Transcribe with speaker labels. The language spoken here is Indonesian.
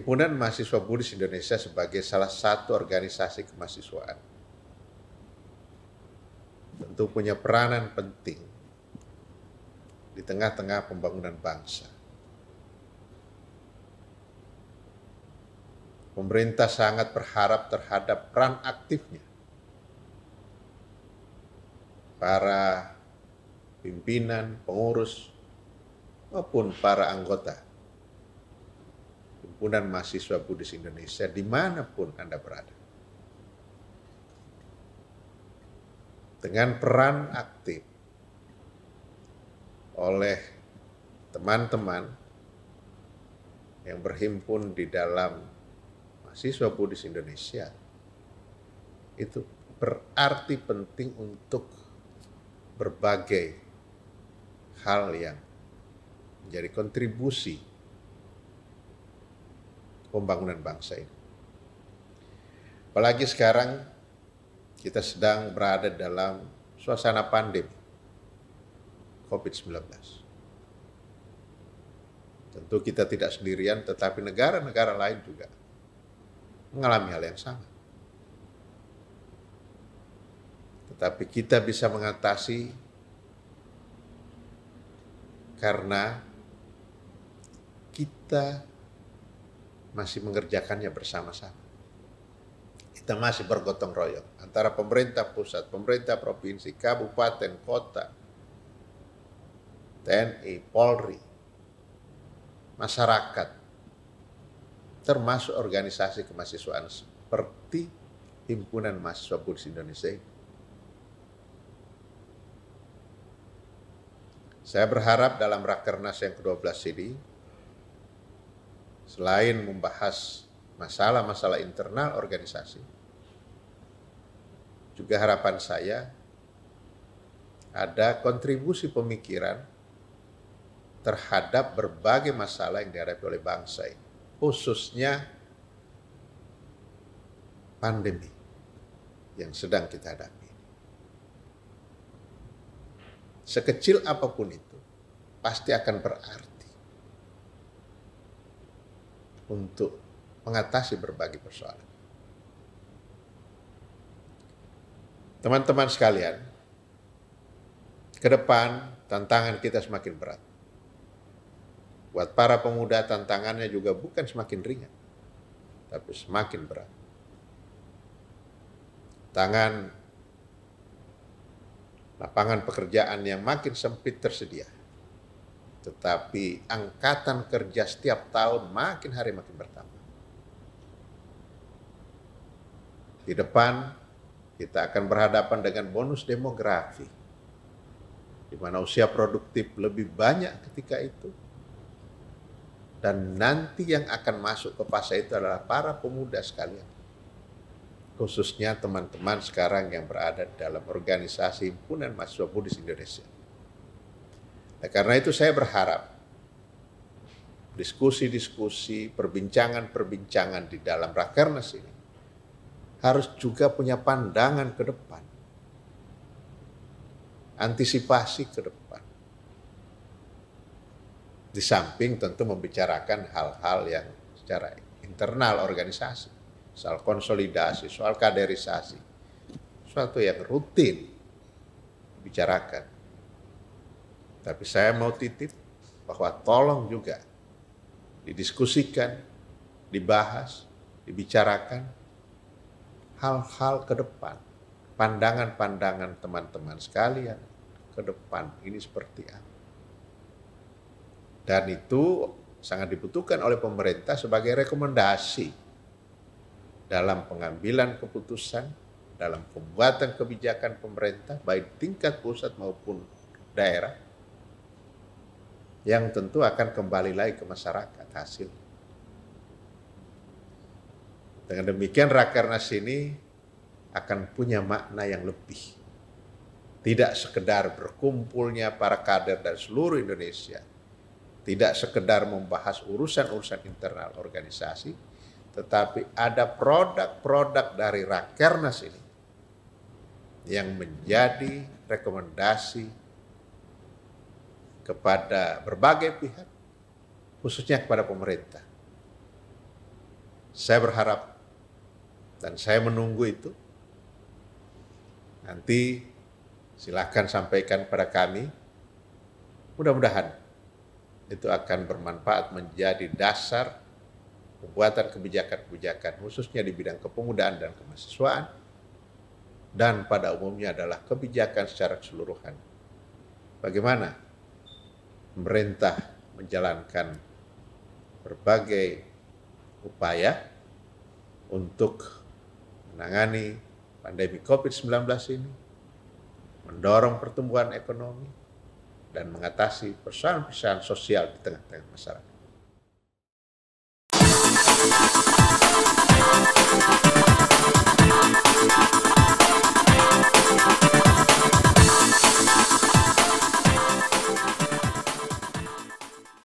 Speaker 1: Himpunan Mahasiswa Buddhis Indonesia sebagai salah satu organisasi kemahasiswaan tentu punya peranan penting di tengah-tengah pembangunan bangsa. Pemerintah sangat berharap terhadap peran aktifnya para pimpinan, pengurus, maupun para anggota Himpunan Mahasiswa Buddhis Indonesia dimanapun Anda berada. Dengan peran aktif oleh teman-teman yang berhimpun di dalam Mahasiswa Buddhis Indonesia, itu berarti penting untuk berbagai hal yang menjadi kontribusi pembangunan bangsa ini. Apalagi sekarang kita sedang berada dalam suasana pandemi COVID-19. Tentu kita tidak sendirian, tetapi negara-negara lain juga mengalami hal yang sama. Tetapi kita bisa mengatasi karena kita masih mengerjakannya bersama-sama. Kita masih bergotong royong antara pemerintah pusat, pemerintah provinsi, kabupaten, kota, TNI, Polri, masyarakat, termasuk organisasi kemahasiswaan seperti Himpunan Mahasiswa Buddhis Indonesia. Saya berharap dalam Rakernas yang ke-12 ini, selain membahas masalah-masalah internal organisasi, juga harapan saya ada kontribusi pemikiran terhadap berbagai masalah yang dihadapi oleh bangsa ini, khususnya pandemi yang sedang kita hadapi. Sekecil apapun itu, pasti akan berarti untuk mengatasi berbagai persoalan. Teman-teman sekalian, ke depan tantangan kita semakin berat. Buat para pemuda tantangannya juga bukan semakin ringan, tapi semakin berat. Lapangan pekerjaan yang makin sempit tersedia. Tetapi angkatan kerja setiap tahun makin hari makin bertambah. Di depan kita akan berhadapan dengan bonus demografi, di mana usia produktif lebih banyak ketika itu. Dan nanti yang akan masuk ke fase itu adalah para pemuda sekalian. Khususnya teman-teman sekarang yang berada dalam organisasi Himpunan Mahasiswa Buddhis Indonesia. Nah, karena itu saya berharap diskusi-diskusi, perbincangan-perbincangan di dalam Rakernas ini harus juga punya pandangan ke depan, antisipasi ke depan. Di samping tentu membicarakan hal-hal yang secara internal organisasi, soal konsolidasi, soal kaderisasi, suatu yang rutin dibicarakan. Tapi saya mau titip bahwa tolong juga didiskusikan, dibahas, dibicarakan hal-hal ke depan, pandangan-pandangan teman-teman sekalian ke depan ini seperti apa. Dan itu sangat dibutuhkan oleh pemerintah sebagai rekomendasi dalam pengambilan keputusan, dalam pembuatan kebijakan pemerintah, baik tingkat pusat maupun daerah, yang tentu akan kembali lagi ke masyarakat hasil. Dengan demikian Rakernas ini akan punya makna yang lebih. Tidak sekedar berkumpulnya para kader dari seluruh Indonesia, tidak sekedar membahas urusan-urusan internal organisasi, tetapi ada produk-produk dari Rakernas ini yang menjadi rekomendasi kepada berbagai pihak, khususnya kepada pemerintah, Saya berharap dan saya menunggu itu. Nanti silakan sampaikan pada kami. Mudah-mudahan itu akan bermanfaat menjadi dasar pembuatan kebijakan-kebijakan khususnya di bidang kepemudaan dan kemahasiswaan, dan pada umumnya adalah kebijakan secara keseluruhan. Bagaimana pemerintah menjalankan berbagai upaya untuk menangani pandemi COVID-19 ini, mendorong pertumbuhan ekonomi, dan mengatasi persoalan-persoalan sosial di tengah-tengah masyarakat.